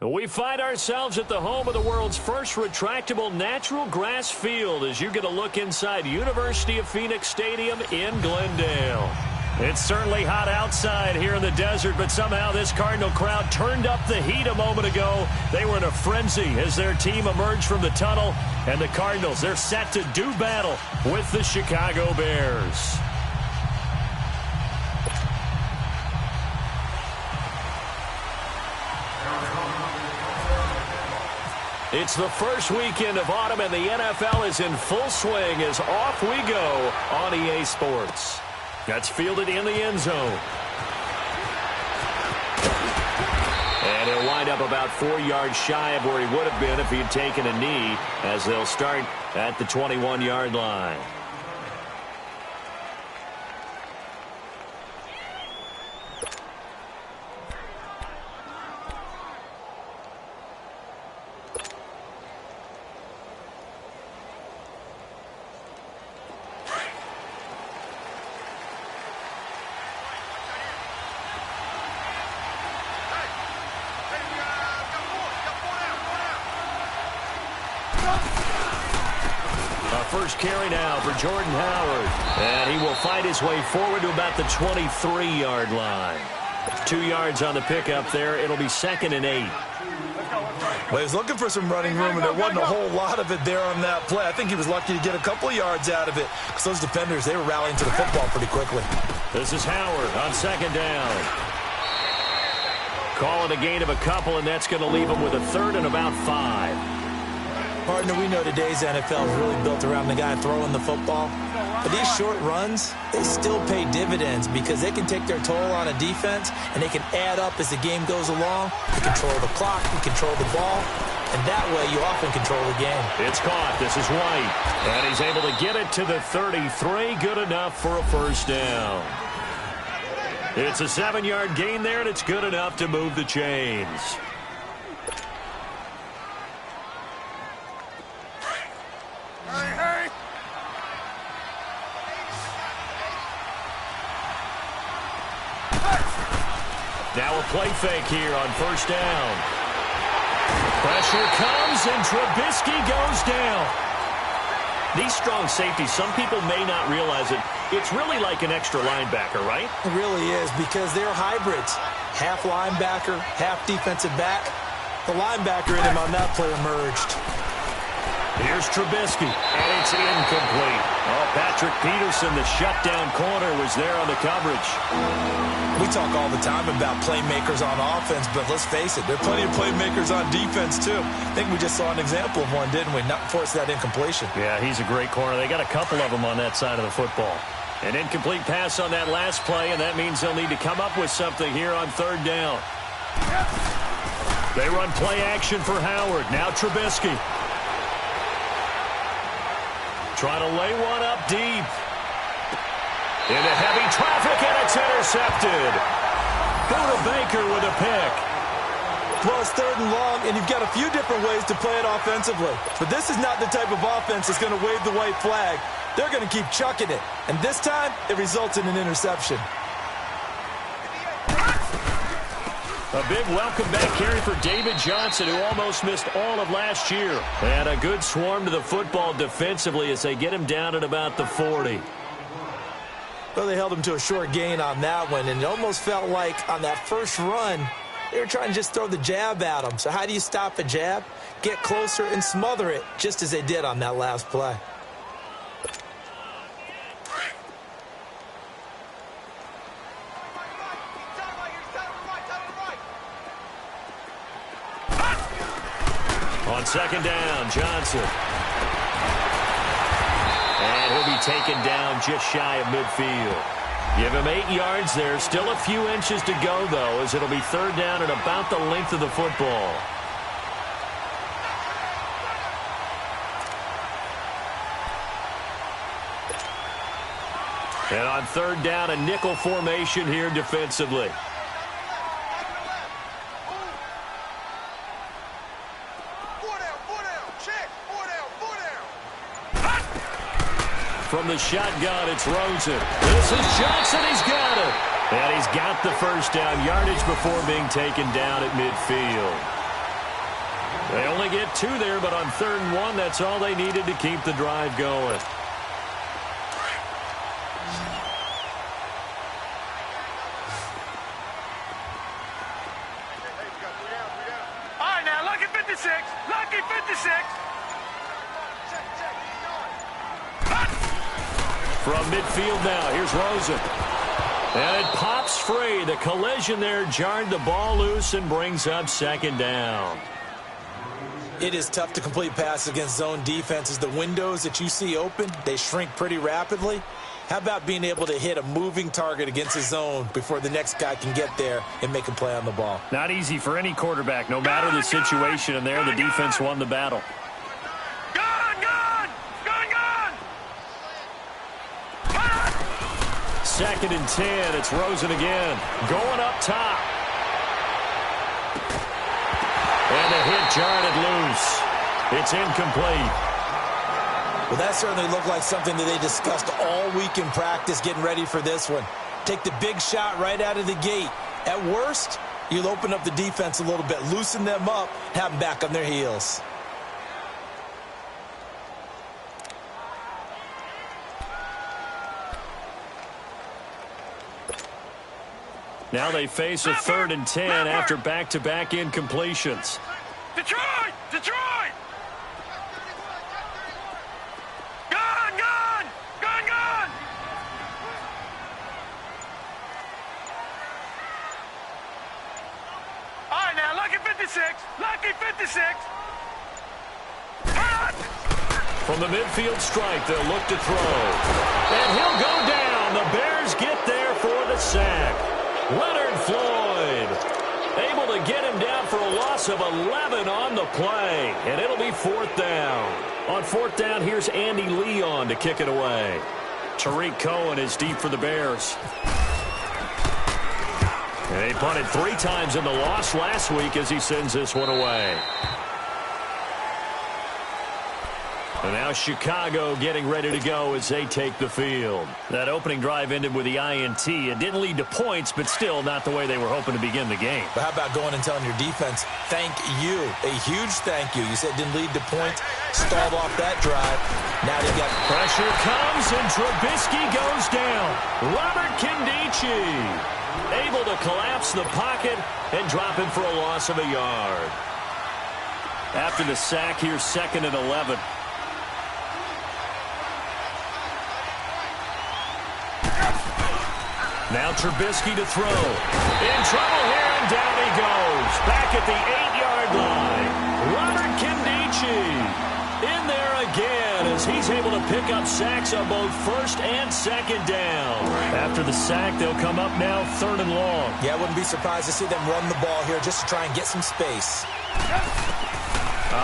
We find ourselves at the home of the world's first retractable natural grass field as you get a look inside University of Phoenix Stadium in Glendale. It's certainly hot outside here in the desert, but somehow this Cardinal crowd turned up the heat a moment ago. They were in a frenzy as their team emerged from the tunnel, and the Cardinals, they're set to do battle with the Chicago Bears. It's the first weekend of autumn, and the NFL is in full swing as off we go on EA Sports. That's fielded in the end zone. And he'll wind up about 4 yards shy of where he would have been if he had taken a knee, as they'll start at the 21-yard line. First carry now for Jordan Howard. And he will fight his way forward to about the 23-yard line. 2 yards on the pickup there. It'll be 2nd and 8. Well, he was looking for some running room, and there wasn't a whole lot of it there on that play. I think he was lucky to get a couple of yards out of it because those defenders, they were rallying to the football pretty quickly. This is Howard on 2nd down. Call it a gain of a couple, and that's going to leave him with a 3rd and about 5. Partner, we know today's NFL is really built around the guy throwing the football. But these short runs, they still pay dividends because they can take their toll on a defense, and they can add up as the game goes along. You control the clock, you control the ball, and that way you often control the game. It's caught. This is White. And he's able to get it to the 33. Good enough for a first down. It's a 7-yard gain there, and it's good enough to move the chains. Now a play fake here on first down. Pressure comes, and Trubisky goes down. These strong safeties, some people may not realize it. It's really like an extra linebacker, right? It really is, because they're hybrids. Half linebacker, half defensive back. The linebacker in him on that play emerged. Here's Trubisky, and it's incomplete. Oh, Patrick Peterson, the shutdown corner, was there on the coverage. We talk all the time about playmakers on offense, but let's face it, there are plenty of playmakers on defense, too. I think we just saw an example of one, didn't we? Not force that incompletion. Yeah, he's a great corner. They got a couple of them on that side of the football. An incomplete pass on that last play, and that means they'll need to come up with something here on 3rd down. They run play action for Howard. Now Trubisky. Trying to lay one up deep. Into heavy traffic, and it's intercepted. Buda Baker with a pick. Well, it's 3rd and long, and you've got a few different ways to play it offensively. But this is not the type of offense that's going to wave the white flag. They're going to keep chucking it. And this time, it results in an interception. A big welcome back carry for David Johnson, who almost missed all of last year. And a good swarm to the football defensively as they get him down at about the 40. Well, they held him to a short gain on that one, and it almost felt like on that first run, they were trying to just throw the jab at him. So how do you stop a jab? Get closer and smother it, just as they did on that last play. On 2nd down, Johnson. And he'll be taken down just shy of midfield. Give him 8 yards there. Still a few inches to go, though, as it'll be 3rd down and about the length of the football. And on 3rd down, a nickel formation here defensively. From the shotgun, it's Rosen. This is Johnson. He's got it. And he's got the first down, yardage before being taken down at midfield. They only get 2 there, but on 3rd and 1, that's all they needed to keep the drive going. All right, now, lucky 56. Lucky 56. From midfield now, here's Rosen. And it pops free. The collision there jarred the ball loose and brings up 2nd down. It is tough to complete passes against zone defenses. The windows that you see open, they shrink pretty rapidly. How about being able to hit a moving target against a zone before the next guy can get there and make a play on the ball? Not easy for any quarterback, no matter the situation. And there, the defense won the battle. Second and 10. It's Rosen again. Going up top. And the hit jarred it loose. It's incomplete. Well, that certainly looked like something that they discussed all week in practice getting ready for this one. Take the big shot right out of the gate. At worst, you'll open up the defense a little bit, loosen them up, have them back on their heels. Now they face a 3rd and 10 after back-to-back incompletions. Detroit! Detroit! Gun! Gun! Gun! Gun! All right, now, lucky 56. Lucky 56. From the midfield strike, they'll look to throw. And he'll go down. The Bears get there for the sack. Leonard Floyd able to get him down for a loss of 11 on the play. And it'll be 4th down. On 4th down, here's Andy Leon to kick it away. Tariq Cohen is deep for the Bears. And they punted 3 times in the loss last week as he sends this one away. And now Chicago getting ready to go as they take the field. That opening drive ended with the INT. It didn't lead to points, but still not the way they were hoping to begin the game. But how about going and telling your defense, thank you, a huge thank you. You said it didn't lead to points, stalled off that drive. Now they got pressure comes, and Trubisky goes down. Robert Kindici able to collapse the pocket and drop him for a loss of a yard. After the sack, here's 2nd and 11. Now Trubisky to throw. In trouble here, and down he goes. Back at the 8-yard line. Robert Kindici in there again as he's able to pick up sacks on both 1st and 2nd down. After the sack, they'll come up now 3rd and long. Yeah, I wouldn't be surprised to see them run the ball here just to try and get some space.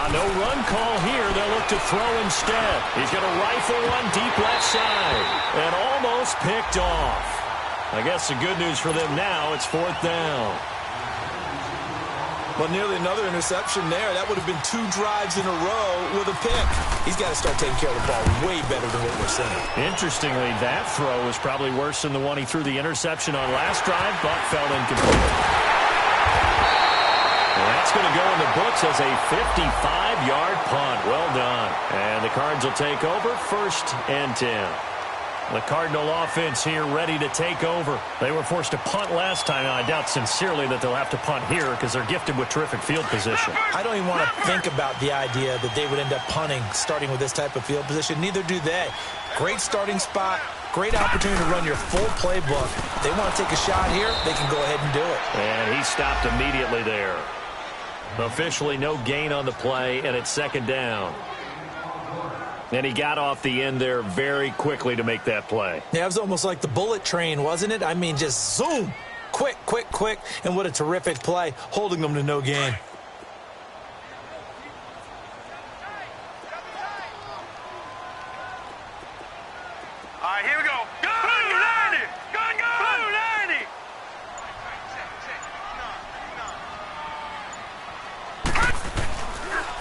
No run call here. They'll look to throw instead. He's going to rifle one deep left side and almost picked off. I guess the good news for them now, it's 4th down. Well, nearly another interception there. That would have been 2 drives in a row with a pick. He's got to start taking care of the ball way better than what we're seeing. Interestingly, that throw was probably worse than the one he threw the interception on last drive, but fell incomplete. And that's going to go in the books as a 55-yard punt. Well done. And the Cards will take over 1st and 10. The Cardinal offense here ready to take over. They were forced to punt last time, and I doubt sincerely that they'll have to punt here because they're gifted with terrific field position. I don't even want to think about the idea that they would end up punting starting with this type of field position. Neither do they. Great starting spot, great opportunity to run your full playbook. They want to take a shot here, they can go ahead and do it. And he stopped immediately there. Officially no gain on the play, and it's 2nd down. And he got off the end there very quickly to make that play. Yeah, it was almost like the bullet train, wasn't it? I mean, just zoom. Quick, quick, quick. And what a terrific play, holding them to no gain. All right, here we go. Blue 90. Gun, gun. Blue 90.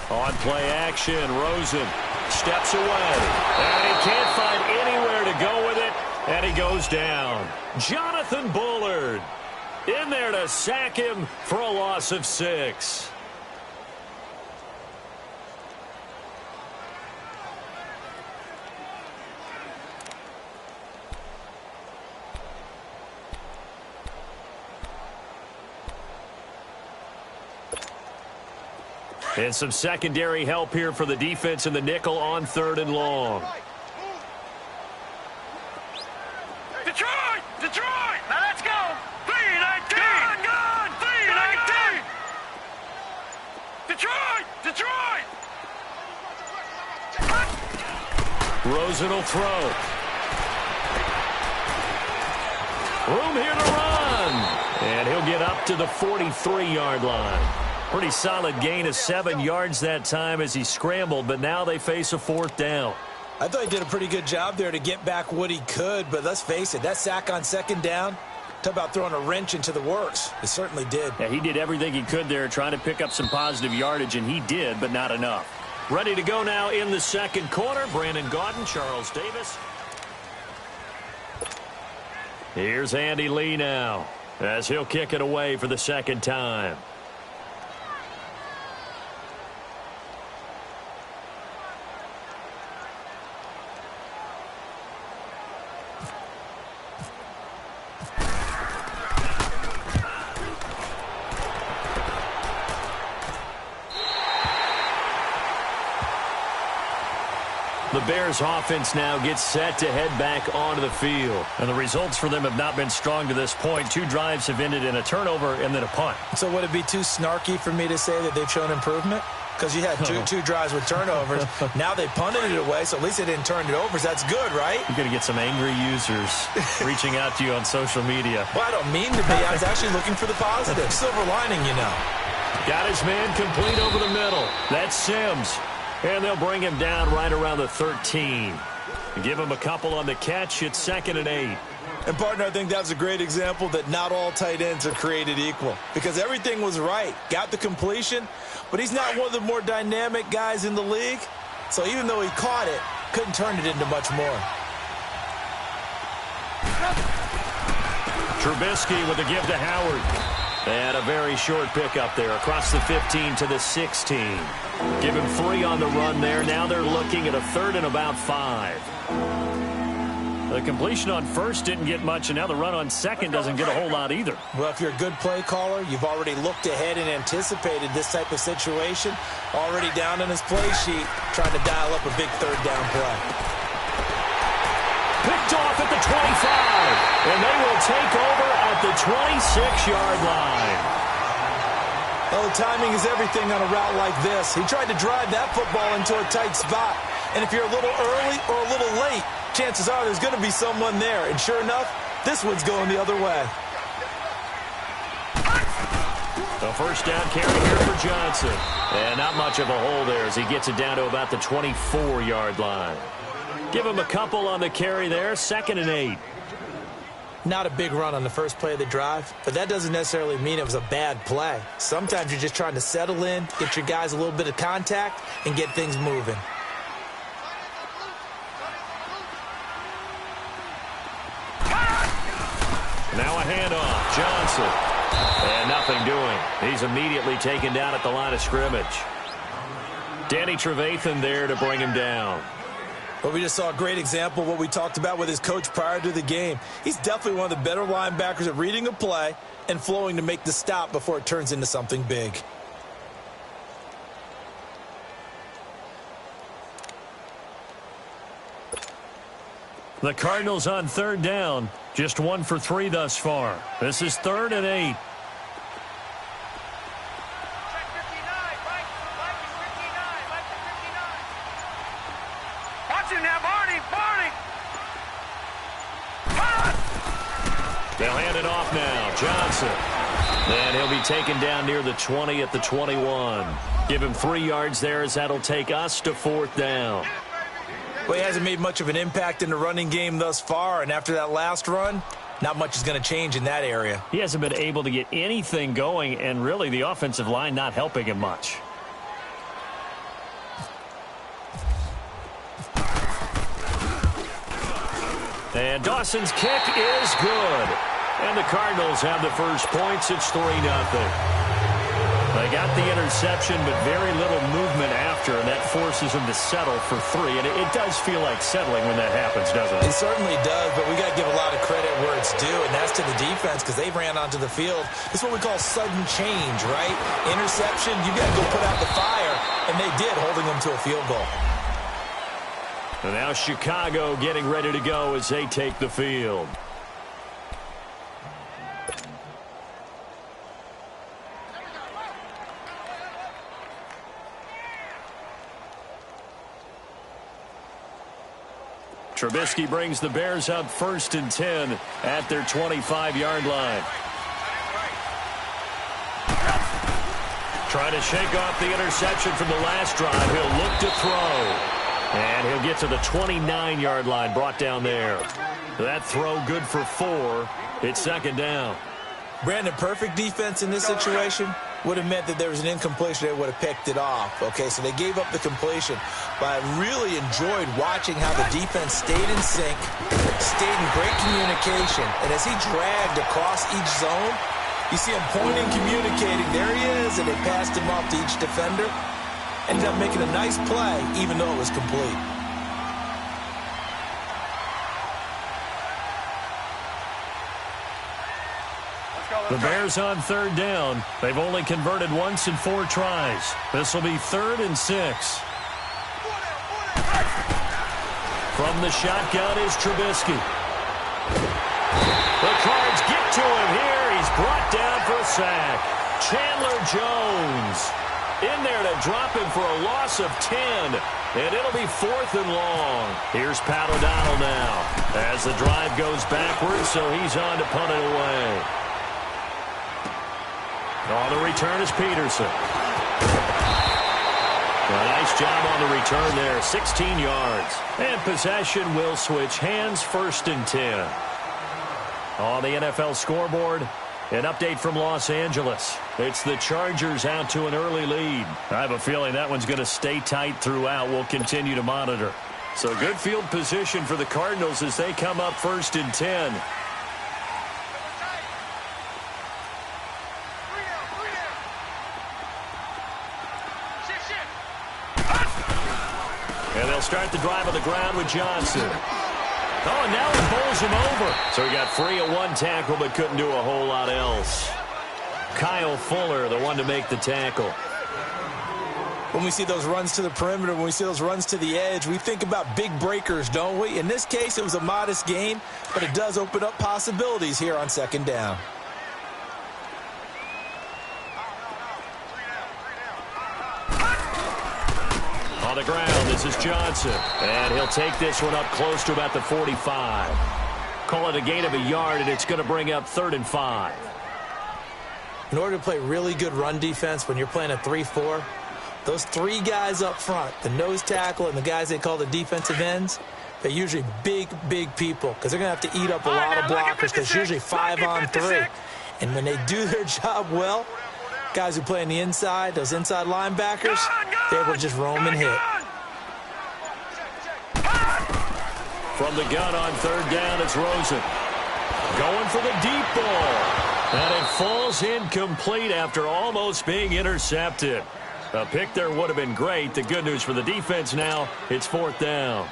On play action, Rosen steps away, and he can't find anywhere to go with it, and he goes down. Jonathan Bullard in there to sack him for a loss of 6. And some secondary help here for the defense in the nickel on 3rd and long. Detroit! Detroit! Now let's go! 3-19! Gun! 3-19! Detroit! Detroit! Rosen will throw. Room here to run. And he'll get up to the 43-yard line. Pretty solid gain of 7 yards that time as he scrambled, but now they face a 4th down. I thought he did a pretty good job there to get back what he could, but let's face it, that sack on 2nd down, talk about throwing a wrench into the works. It certainly did. Yeah, he did everything he could there trying to pick up some positive yardage, and he did, but not enough. Ready to go now in the 2nd quarter. Brandon Gaudin, Charles Davis. Here's Andy Lee now as he'll kick it away for the 2nd time. The Bears offense now gets set to head back onto the field. And the results for them have not been strong to this point. 2 drives have ended in a turnover and then a punt. So would it be too snarky for me to say that they've shown improvement? Because you had two drives with turnovers. Now they punted it away, so at least they didn't turn it over. So that's good, right? You're going to get some angry users reaching out to you on social media. Well, I don't mean to be. I was actually looking for the positive. Silver lining, you know. Got his man complete over the middle. That's Sims. And they'll bring him down right around the 13. Give him a couple on the catch. It's 2nd and 8. And, partner, I think that's a great example that not all tight ends are created equal. Because everything was right. Got the completion, but he's not one of the more dynamic guys in the league. So even though he caught it, couldn't turn it into much more. Trubisky with a give to Howard. And a very short pickup there across the 15 to the 16. Give him 3 on the run there. Now they're looking at a 3rd and about 5. The completion on 1st didn't get much, and now the run on 2nd doesn't get a whole lot either. Well, if you're a good play caller, you've already looked ahead and anticipated this type of situation. Already down on his play sheet, trying to dial up a big 3rd down play. Picked off at the 25, and they will take over at the 26-yard line. Oh, timing is everything on a route like this. He tried to drive that football into a tight spot. And if you're a little early or a little late, chances are there's going to be someone there. And sure enough, this one's going the other way. A 1st down carry here for Johnson. And not much of a hole there as he gets it down to about the 24-yard line. Give him a couple on the carry there. 2nd and 8. Not a big run on the first play of the drive, but that doesn't necessarily mean it was a bad play. Sometimes you're just trying to settle in, get your guys a little bit of contact, and get things moving. Now a handoff. Johnson. And nothing doing. He's immediately taken down at the line of scrimmage. Danny Trevathan there to bring him down. Well, we just saw a great example of what we talked about with his coach prior to the game. He's definitely one of the better linebackers at reading a play and flowing to make the stop before it turns into something big. The Cardinals on 3rd down. Just 1 for 3 thus far. This is 3rd and 8. They'll hand it off now. Johnson. And he'll be taken down near the 20 at the 21. Give him 3 yards there as that'll take us to 4th down. Well, he hasn't made much of an impact in the running game thus far, and after that last run, not much is going to change in that area. He hasn't been able to get anything going, and really the offensive line not helping him much. And Dawson's kick is good. And the Cardinals have the first points. It's 3-0. They got the interception, but very little movement after, and that forces them to settle for 3. And it does feel like settling when that happens, doesn't it? It certainly does, but we got to give a lot of credit where it's do, and that's to the defense because they ran onto the field. This is what we call sudden change, right? Interception, you got to go put out the fire, and they did, holding them to a field goal. And now Chicago getting ready to go as they take the field. Trubisky brings the Bears up 1st and 10 at their 25-yard line. Trying to shake off the interception from the last drive. He'll look to throw. And he'll get to the 29-yard line, brought down there. That throw good for 4. It's 2nd down. Brandon, perfect defense in this situation would have meant that there was an incompletion. They would have picked it off. Okay, so they gave up the completion. But I really enjoyed watching how the defense stayed in sync, stayed in great communication. And as he dragged across each zone, you see him pointing, communicating. There he is, and they passed him off to each defender. Ended up making a nice play, even though it was complete. The Bears on 3rd down. They've only converted once in 4 tries. This will be 3rd and 6. From the shotgun is Trubisky. The Cards get to him here. He's brought down for a sack. Chandler Jones in there to drop him for a loss of 10. And it'll be 4th and long. Here's Pat O'Donnell now as the drive goes backwards, so he's on to punt it away. On the return is Peterson. A nice job on the return there, 16 yards. And possession will switch hands, 1st and 10. On the NFL scoreboard, an update from Los Angeles. It's the Chargers out to an early lead. I have a feeling that one's going to stay tight throughout. We'll continue to monitor. So good field position for the Cardinals as they come up 1st and 10. And they'll start the drive on the ground with Johnson. Oh, and now he bowls him over. So he got free of 1 tackle but couldn't do a whole lot else. Kyle Fuller, the one to make the tackle. When we see those runs to the perimeter, when we see those runs to the edge, we think about big breakers, don't we? In this case, it was a modest gain, but it does open up possibilities here on 2nd down. On the ground, this is Johnson. And he'll take this one up close to about the 45. Call it a gain of a yard, and it's going to bring up 3rd and 5. In order to play really good run defense when you're playing a 3-4, those 3 guys up front, the nose tackle and the guys they call the defensive ends, they're usually big, big people because they're going to have to eat up a lot of blockers because usually 5 on 3. And when they do their job well, guys who play on the inside, those inside linebackers, they're able to just roam and hit. From the gun on 3rd down, it's Rosen. Going for the deep ball. And it falls incomplete after almost being intercepted. A pick there would have been great. The good news for the defense now, it's 4th down.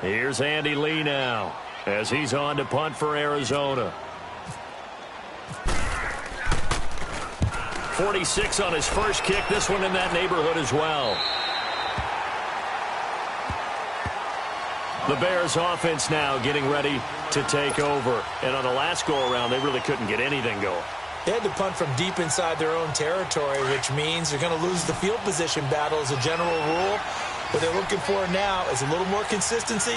Here's Andy Lee now as he's on to punt for Arizona. 46 on his first kick. This one in that neighborhood as well. The Bears offense now getting ready to take over. And on the last go-around, they really couldn't get anything going. They had to punt from deep inside their own territory, which means they're going to lose the field position battle as a general rule. What they're looking for now is a little more consistency,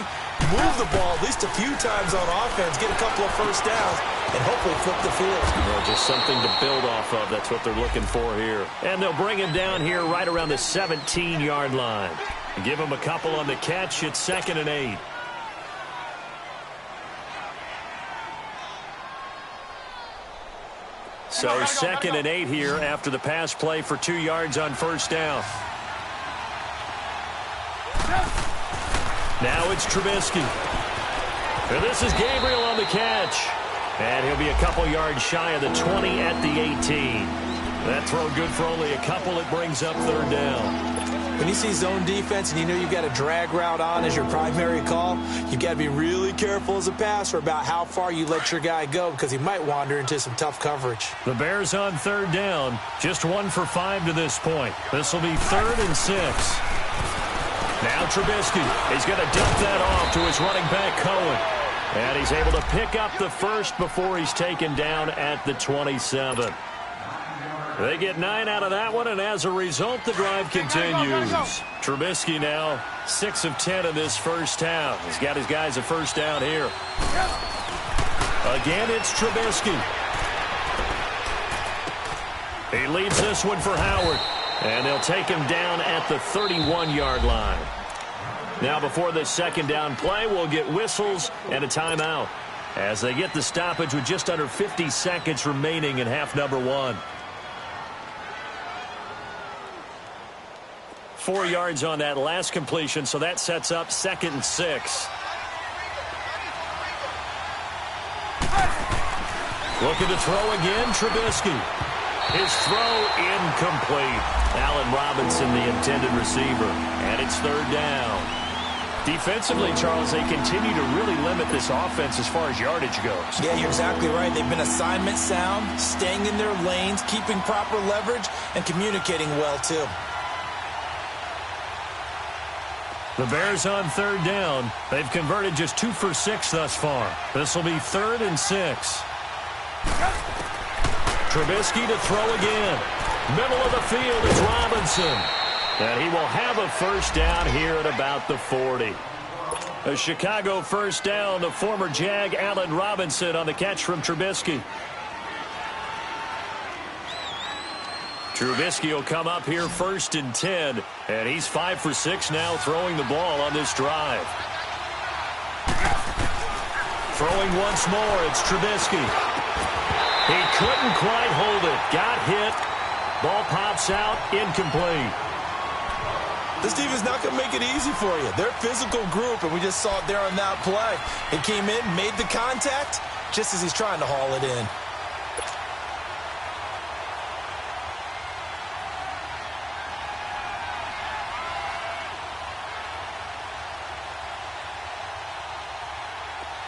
move the ball at least a few times on offense, get a couple of first downs, and hopefully flip the field. Well, just something to build off of. That's what they're looking for here. And they'll bring him down here right around the 17-yard line. Give him a couple on the catch. It's 2nd and 8. So 2nd and 8 here after the pass play for 2 yards on 1st down. Now it's Trubisky. And this is Gabriel on the catch. And he'll be a couple yards shy of the 20 at the 18. That throw good for only a couple. It brings up 3rd down. When you see zone defense and you know you've got a drag route on as your primary call, you've got to be really careful as a passer about how far you let your guy go because he might wander into some tough coverage. The Bears on third down, just 1 for 5 to this point. This will be 3rd and 6. Now Trubisky, he's going to dump that off to his running back, Cohen. And he's able to pick up the first before he's taken down at the 27. They get 9 out of that one, and as a result, the drive continues. Trubisky now 6 of 10 in this first half. He's got his guys a first down here. Again, it's Trubisky. He leads this one for Howard, and they'll take him down at the 31-yard line. Now, before this second down play, we'll get whistles and a timeout as they get the stoppage with just under 50 seconds remaining in half number 1. 4 yards on that last completion, so that sets up 2nd and 6. Looking to throw again, Trubisky. His throw incomplete. Allen Robinson, the intended receiver, and it's 3rd down. Defensively, Charles, they continue to really limit this offense as far as yardage goes. Yeah, you're exactly right. They've been assignment sound, staying in their lanes, keeping proper leverage, and communicating well, too. The Bears on 3rd down. They've converted just 2 for 6 thus far. This will be 3rd and 6. Trubisky to throw again. Middle of the field is Robinson. And he will have a first down here at about the 40. A Chicago first down to former Jag Allen Robinson on the catch from Trubisky. Trubisky will come up here 1st and 10, and he's 5 for 6 now throwing the ball on this drive. Throwing once more, it's Trubisky. He couldn't quite hold it. Got hit. Ball pops out, incomplete. This defense is not going to make it easy for you. They're a physical group, and we just saw it there on that play. He came in, made the contact, just as he's trying to haul it in.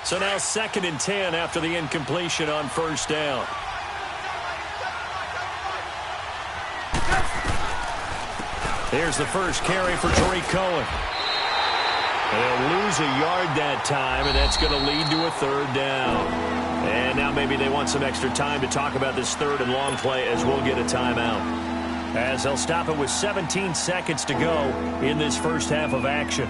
So now 2nd and 10 after the incompletion on first down. Here's the first carry for Tariq Cohen. They'll lose a yard that time, and that's going to lead to a 3rd down. And now maybe they want some extra time to talk about this 3rd and long play as we'll get a timeout. As they'll stop it with 17 seconds to go in this first half of action.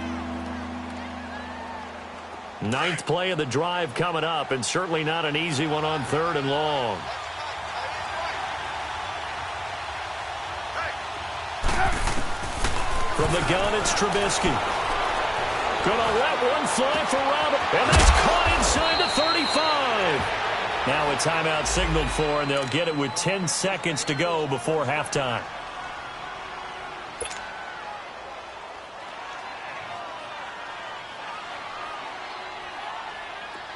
9th play of the drive coming up, and certainly not an easy one on 3rd and long. From the gun, it's Trubisky. Gonna let one fly for Robert, and that's caught inside the 35. Now a timeout signaled for, and they'll get it with 10 seconds to go before halftime.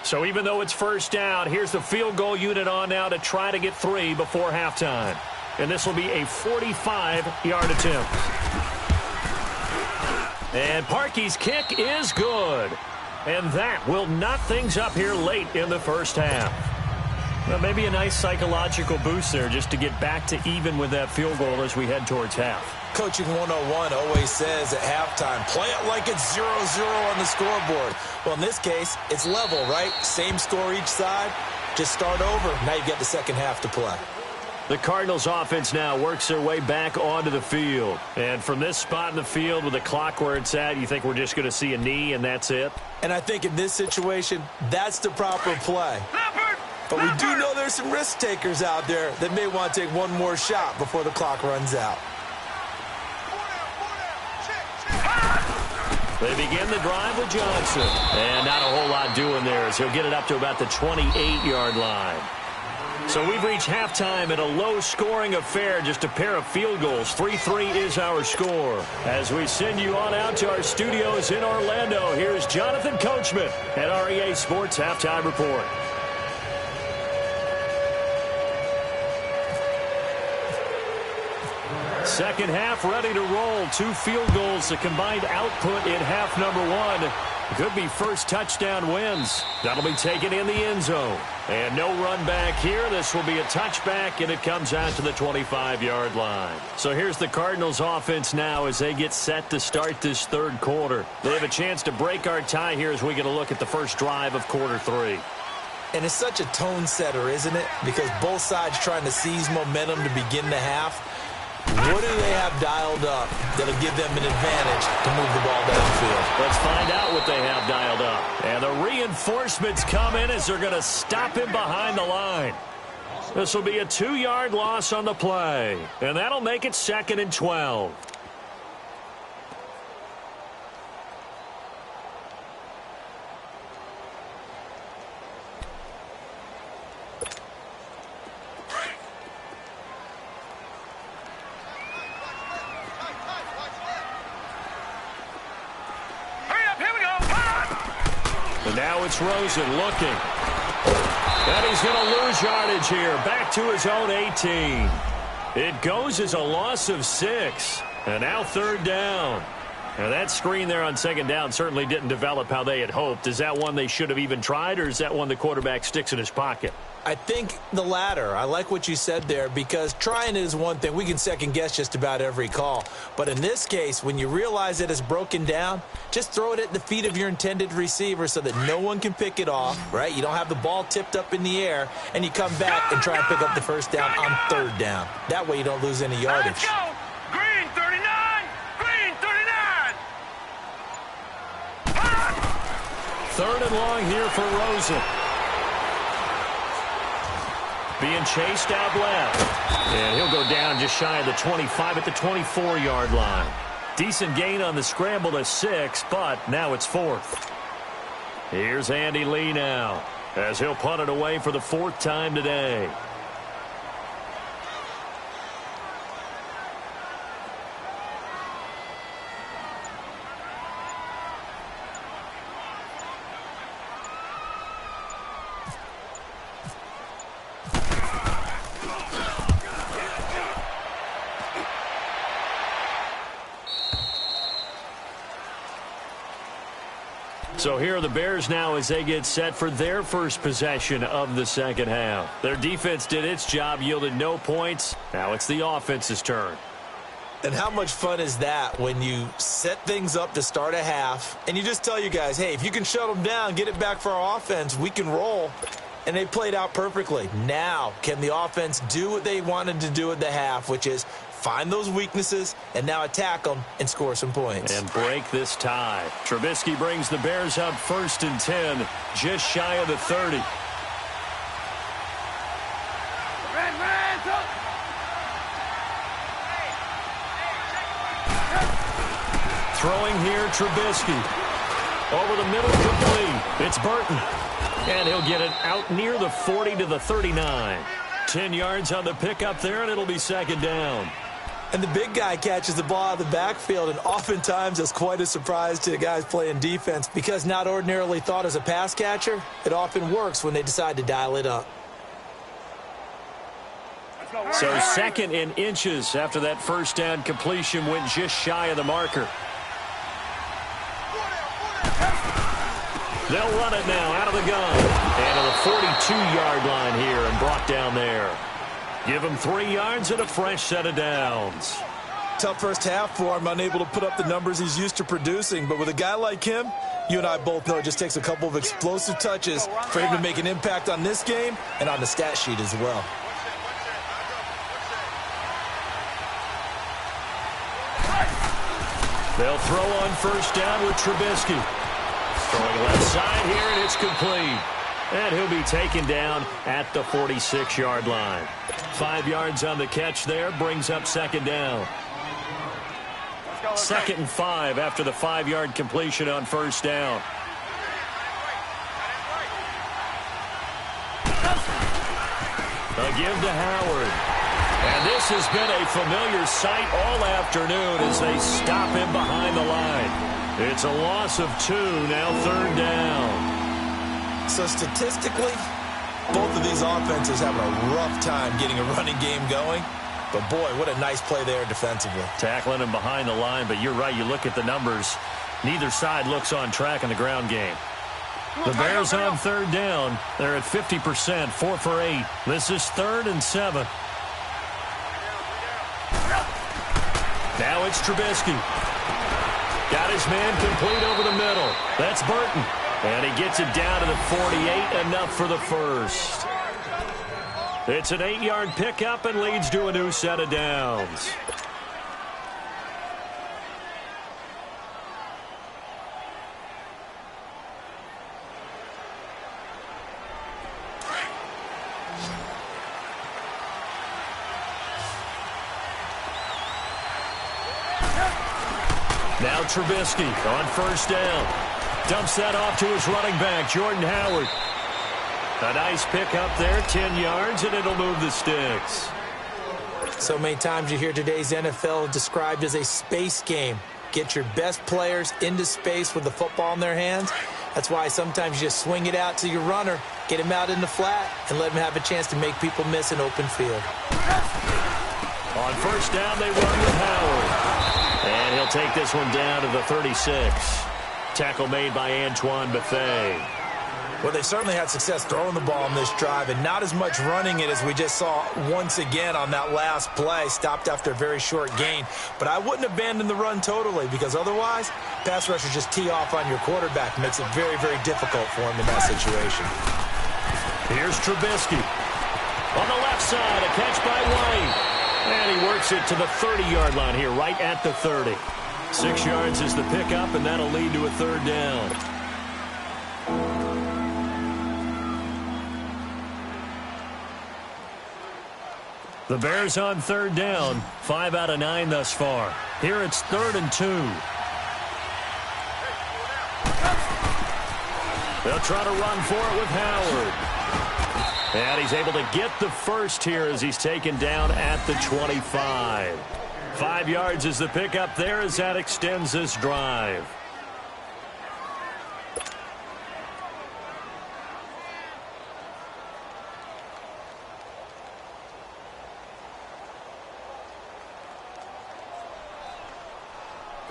So even though it's first down, here's the field goal unit on now to try to get 3 before halftime. And this will be a 45-yard attempt. And Parkey's kick is good. And that will knot things up here late in the first half. Well, maybe a nice psychological boost there just to get back to even with that field goal as we head towards half. Coaching 101 always says at halftime, play it like it's 0-0 on the scoreboard. Well, in this case, it's level, right? Same score each side. Just start over. Now you get the second half to play. The Cardinals offense now works their way back onto the field. And from this spot in the field with the clock where it's at, you think we're just going to see a knee and that's it? And I think in this situation, that's the proper play. But we do know there's some risk takers out there that may want to take one more shot before the clock runs out. They begin the drive with Johnson. And not a whole lot doing there as he'll get it up to about the 28-yard line. So we've reached halftime in a low-scoring affair, just a pair of field goals. 3-3 is our score. As we send you on out to our studios in Orlando, here's Jonathan Coachman at REA Sports Halftime Report. Second half ready to roll. 2 field goals, the combined output in half number 1. Could be first touchdown wins. That'll be taken in the end zone. And no run back here. This will be a touchback, and it comes out to the 25-yard line. So here's the Cardinals offense now as they get set to start this third quarter. They have a chance to break our tie here as we get a look at the first drive of quarter 3. And it's such a tone setter, isn't it? Because both sides trying to seize momentum to begin the half. What do they have dialed up that'll give them an advantage to move the ball downfield? Let's find out what they have dialed up. And the reinforcements come in as they're going to stop him behind the line. This will be a 2-yard loss on the play. And that'll make it 2nd and 12. Now it's Rosen looking. And he's going to lose yardage here. Back to his own 18. It goes as a loss of 6. And now 3rd down. And that screen there on 2nd down certainly didn't develop how they had hoped. Is that one they should have even tried, or is that one the quarterback sticks in his pocket? I think the latter. I like what you said there, because trying is one thing. We can second-guess just about every call. But in this case, when you realize it is broken down, just throw it at the feet of your intended receiver so that no one can pick it off, right? You don't have the ball tipped up in the air, and you come back and try and pick up the first down on 3rd down. That way you don't lose any yardage. Let's go! Green 39! Green 39! 3rd and long here for Rosen. Being chased out left. And he'll go down just shy of the 25 at the 24-yard line. Decent gain on the scramble to 6, but now it's 4th. Here's Andy Lee now as he'll punt it away for the 4th time today. So here are the Bears now as they get set for their first possession of the second half. Their defense did its job, yielded no points. Now it's the offense's turn. And how much fun is that when you set things up to start a half and you just tell you guys, hey, if you can shut them down, get it back for our offense, we can roll. And they played out perfectly. Now, can the offense do what they wanted to do at the half, which is find those weaknesses and now attack them and score some points. And break this tie. Trubisky brings the Bears up 1st and 10, just shy of the 30. Throwing here, Trubisky. Over the middle, complete. It's Burton. And he'll get it out near the 40 to the 39. 10 yards on the pickup there, and it'll be 2nd down. And the big guy catches the ball out of the backfield, and oftentimes that's quite a surprise to the guys playing defense, because not ordinarily thought as a pass catcher, it often works when they decide to dial it up. So 2nd in inches after that first down completion went just shy of the marker. They'll run it now out of the gun. And to the 42-yard line here and brought down there. Give him 3 yards and a fresh set of downs. Tough first half for him, unable to put up the numbers he's used to producing. But with a guy like him, you and I both know it just takes a couple of explosive touches for him to make an impact on this game and on the stat sheet as well. They'll throw on first down with Trubisky. Throwing left side here, and it's complete. And he'll be taken down at the 46-yard line. 5 yards on the catch there, brings up 2nd down. 2nd and 5 after the 5-yard completion on first down. A give to Howard. And this has been a familiar sight all afternoon as they stop him behind the line. It's a loss of 2, now 3rd down. So statistically, both of these offenses having a rough time getting a running game going. But, boy, what a nice play there defensively. Tackling him behind the line, but you're right. You look at the numbers. Neither side looks on track in the ground game. The Bears on third down. They're at 50%, 4 for 8. This is 3rd and 7. Now it's Trubisky. Got his man complete over the middle. That's Burton. And he gets it down to the 48, enough for the first. It's an 8-yard pickup and leads to a new set of downs. Now Trubisky on first down. Dumps that off to his running back, Jordan Howard. A nice pickup there, 10 yards, and it'll move the sticks. So many times you hear today's NFL described as a space game. Get your best players into space with the football in their hands. That's why sometimes you just swing it out to your runner, get him out in the flat, and let him have a chance to make people miss an open field. On first down, they run with Howard. And he'll take this one down to the 36. Tackle made by Antoine Bethea. Well, they certainly had success throwing the ball in this drive, and not as much running it as we just saw once again on that last play. Stopped after a very short gain. But I wouldn't abandon the run totally, because otherwise, pass rushers just tee off on your quarterback. Makes it very, very difficult for him in that situation. Here's Trubisky. On the left side, a catch by White. And he works it to the 30-yard line here, right at the 30. 6 yards is the pickup, and that'll lead to a third down. The Bears on third down, 5 out of 9 thus far. Here it's 3rd and 2. They'll try to run for it with Howard. And he's able to get the first here as he's taken down at the 25. 5 yards is the pickup there as that extends this drive.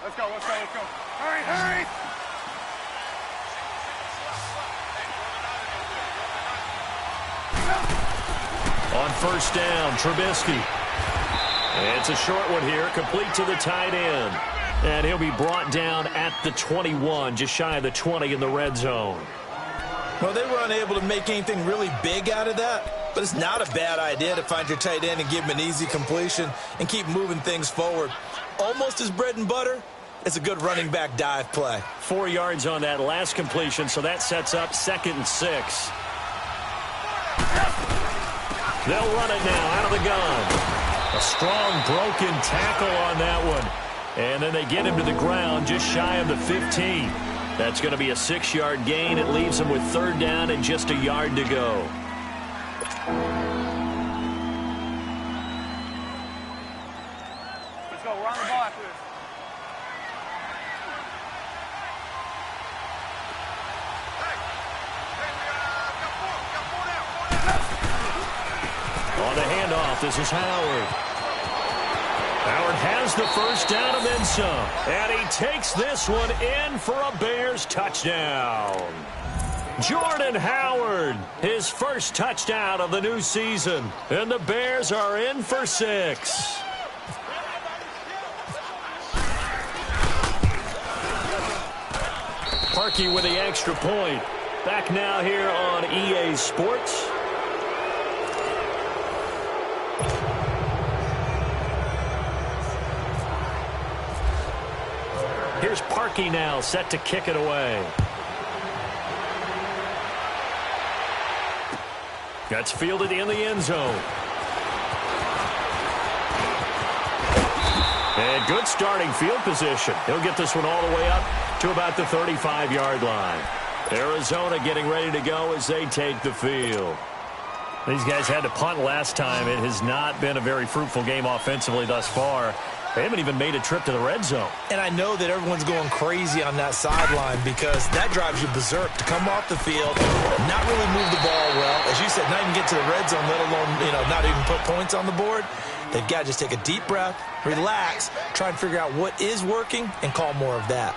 Let's go, let's go, let's go. Hurry, hurry! On first down, Trubisky. It's a short one here, complete to the tight end. And he'll be brought down at the 21, just shy of the 20 in the red zone. Well, they were unable to make anything really big out of that, but it's not a bad idea to find your tight end and give him an easy completion and keep moving things forward. Almost as bread and butter, it's a good running back dive play. 4 yards on that last completion, so that sets up 2nd and 6. They'll run it now out of the gun. A strong broken tackle on that one. And then they get him to the ground just shy of the 15. That's going to be a 6-yard gain. It leaves him with third down and just a yard to go. Let's go, we're on the ball after this. On the handoff, this is Howard. Howard has the first down and then some. And he takes this one in for a Bears touchdown. Jordan Howard, his first touchdown of the new season. And the Bears are in for 6. Parkey with the extra point. Back now here on EA Sports. Here's Parkey now, set to kick it away. That's fielded in the end zone. And good starting field position. He'll get this one all the way up to about the 35-yard line. Arizona getting ready to go as they take the field. These guys had to punt last time. It has not been a very fruitful game offensively thus far. They haven't even made a trip to the red zone. And I know that everyone's going crazy on that sideline because that drives you berserk to come off the field, not really move the ball well. As you said, not even get to the red zone, let alone, not even put points on the board. They've got to just take a deep breath, relax, try and figure out what is working, and call more of that.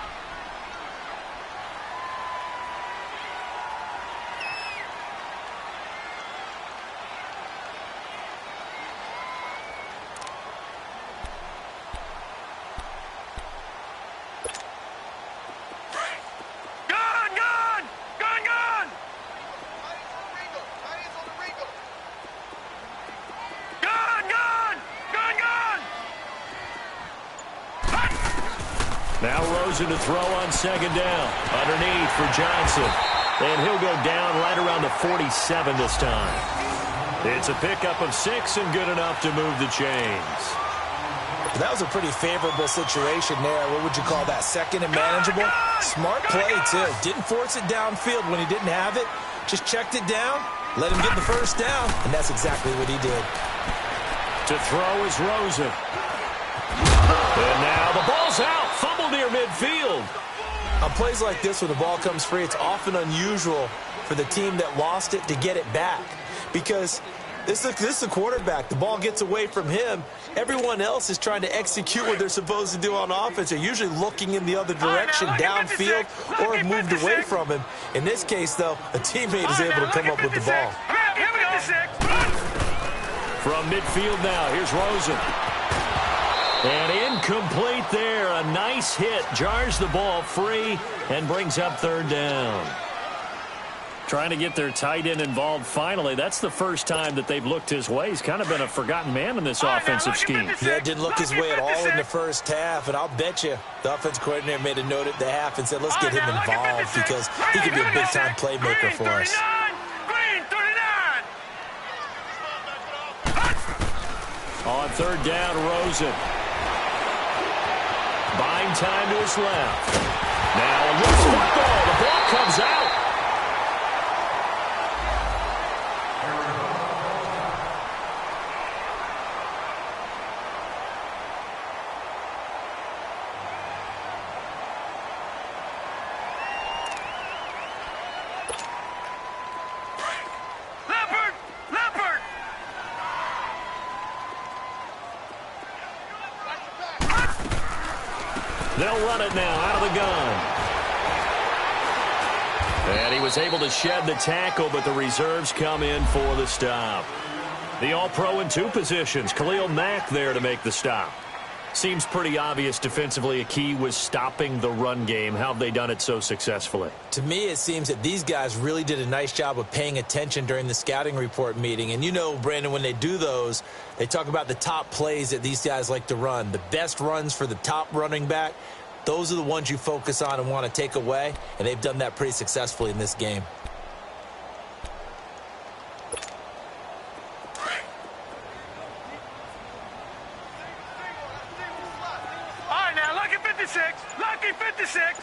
Now Rosen to throw on second down. Underneath for Johnson. And he'll go down right around the 47 this time. It's a pickup of 6 and good enough to move the chains. That was a pretty favorable situation there. What would you call that? Second and manageable? Smart play, too. Didn't force it downfield when he didn't have it. Just checked it down, let him get the first down, and that's exactly what he did. To throw is Rosen. And now the ball's out. Fumble near midfield. On plays like this where the ball comes free, it's often unusual for the team that lost it to get it back. Because this is a quarterback. The ball gets away from him. Everyone else is trying to execute what they're supposed to do on offense. They're usually looking in the other direction, downfield, or have moved away from him. In this case, though, a teammate is able to come up with the ball. Here we go. From midfield now, here's Rosen. And incomplete there. A nice hit. Jars the ball free and brings up third down. Trying to get their tight end involved finally. That's the first time that they've looked his way. He's kind of been a forgotten man in this offensive scheme. Yeah, didn't look his way at all in the first half. And I'll bet you the offensive coordinator made a note at the half and said, let's get him involved because he could be a big-time playmaker for us. On third down, Rosen. Buying time to his left. Now a loose football. The ball comes out. They'll run it now out of the gun. And he was able to shed the tackle, but the reserves come in for the stop. The All-Pro in 2 positions. Khalil Mack there to make the stop. Seems pretty obvious defensively a key was stopping the run game. How have they done it so successfully? To me, it seems that these guys really did a nice job of paying attention during the scouting report meeting. And you know, Brandon, when they do those, they talk about the top plays that these guys like to run. The best runs for the top running back, those are the ones you focus on and want to take away. And they've done that pretty successfully in this game. Lucky 56.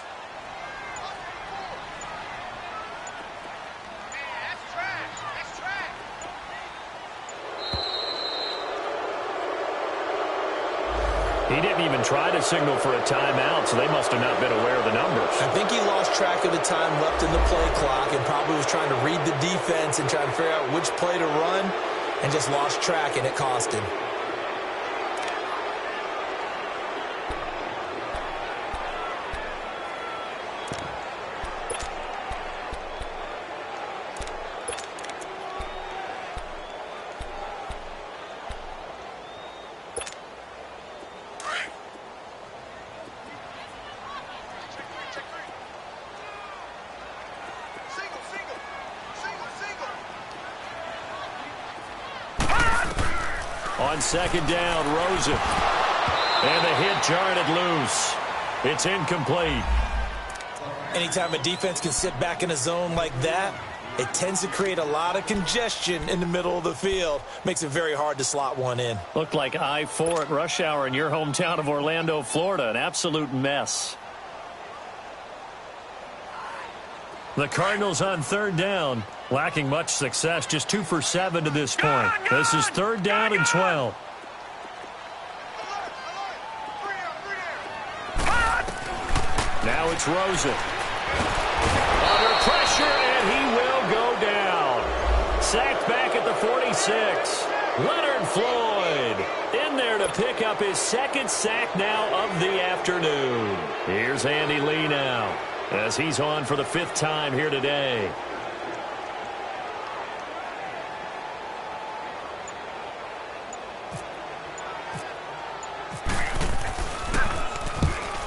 He didn't even try to signal for a timeout, so they must have not been aware of the numbers. I think he lost track of the time left in the play clock and probably was trying to read the defense and trying to figure out which play to run and just lost track, and it cost him. On second down, Rosen. And the hit jarred it loose. It's incomplete. Anytime a defense can sit back in a zone like that, it tends to create a lot of congestion in the middle of the field. Makes it very hard to slot one in. Looked like I-4 at rush hour in your hometown of Orlando, Florida. An absolute mess. The Cardinals on third down, lacking much success, just 2 for 7 to this point. This is third down and 12. it's Rosen. Under pressure, and he will go down. Sacked back at the 46. Leonard Floyd in there to pick up his second sack now of the afternoon. Here's Andy Lee now as he's on for the 5th time here today.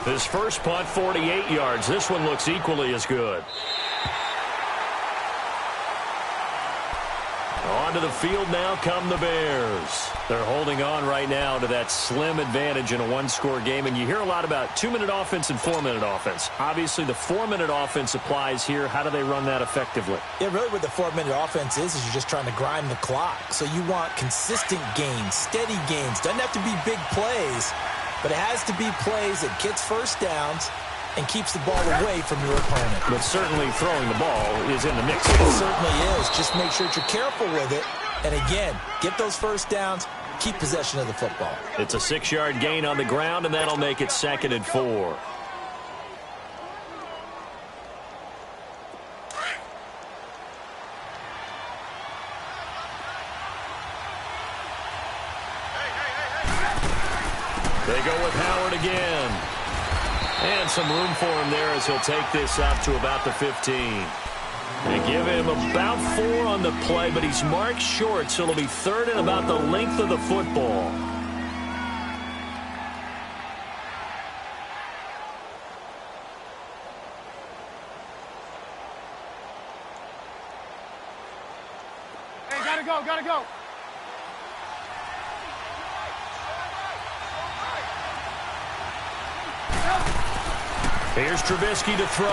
His first punt, 48 yards. This one looks equally as good. Onto the field now come the Bears. They're holding on right now to that slim advantage in a one-score game. And you hear a lot about 2-minute offense and 4-minute offense. Obviously, the 4-minute offense applies here. How do they run that effectively? Yeah, really what the 4-minute offense is you're just trying to grind the clock. So you want consistent gains, steady gains. Doesn't have to be big plays, but it has to be plays that gets first downs and keeps the ball away from your opponent. But certainly throwing the ball is in the mix. It certainly is. Just make sure that you're careful with it. And again, get those first downs, keep possession of the football. It's a 6-yard gain on the ground, and that'll make it 2nd and 4. They go with Howard again. And some room for him there as he'll take this up to about the 15. They give him about 4 on the play, but he's marked short, so it'll be 3rd and about the length of the football. Hey, gotta go, gotta go. Here's Trubisky to throw.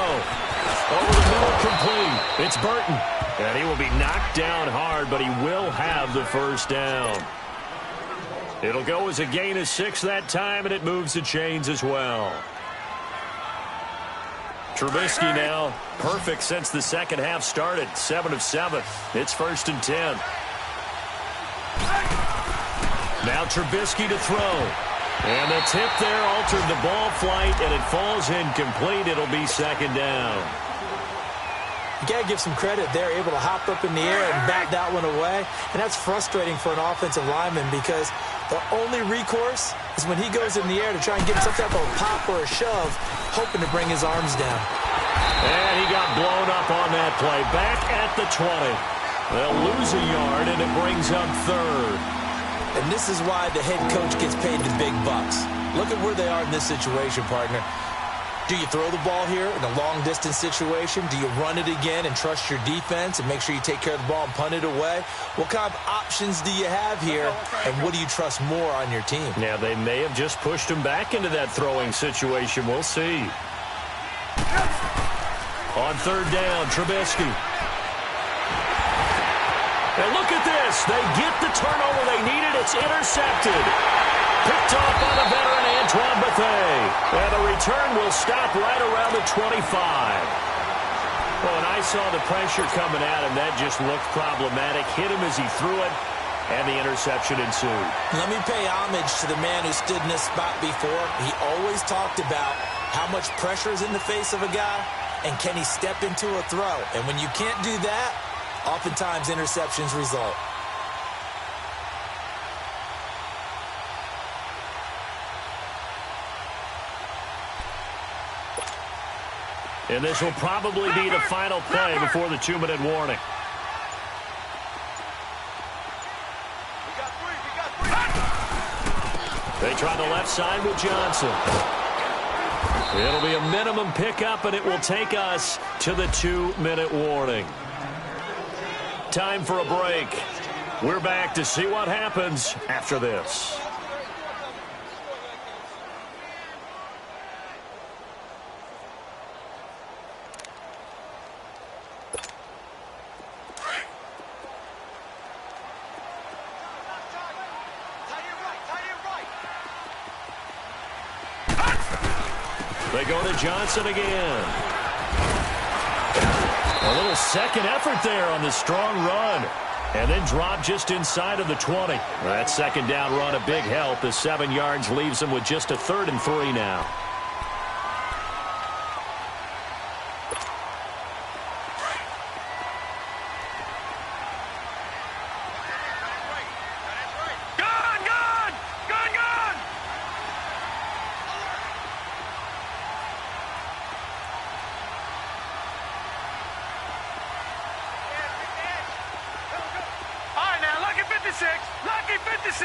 Over the middle, complete. It's Burton. And he will be knocked down hard, but he will have the first down. It'll go as a gain of 6 that time, and it moves the chains as well. Trubisky now perfect since the second half started. 7 of 7. It's 1st and 10. Now Trubisky to throw. And the tip there altered the ball flight, and it falls incomplete. It'll be 2nd down. You got to give some credit. They're able to hop up in the air and bat that one away. And that's frustrating for an offensive lineman because the only recourse is when he goes in the air to try and get some type of a pop or a shove, hoping to bring his arms down. And he got blown up on that play. Back at the 20. They'll lose a yard, and it brings up 3rd. And this is why the head coach gets paid the big bucks. Look at where they are in this situation, partner. Do you throw the ball here in a long-distance situation? Do you run it again and trust your defense and make sure you take care of the ball and punt it away? What kind of options do you have here, and what do you trust more on your team? Yeah, they may have just pushed him back into that throwing situation. We'll see. On 3rd down, Trubisky. And look at this. They get the turnover they needed. It's intercepted. Picked off by the veteran Antoine Bethea. And the return will stop right around the 25. Well, and I saw the pressure coming at him. That just looked problematic. Hit him as he threw it, and the interception ensued. Let me pay homage to the man who stood in this spot before. He always talked about how much pressure is in the face of a guy, and can he step into a throw. And when you can't do that, oftentimes interceptions result. And this will probably be the final play before the 2-minute warning. They try the left side with Johnson. It'll be a minimum pickup, and it will take us to the 2-minute warning. Time for a break. We're back to see what happens after this. They go to Johnson again. A little second effort there on the strong run. And then drop just inside of the 20. That 2nd down run, a big help. The 7 yards leaves them with just a 3rd and 3 now. 56. Lucky 56.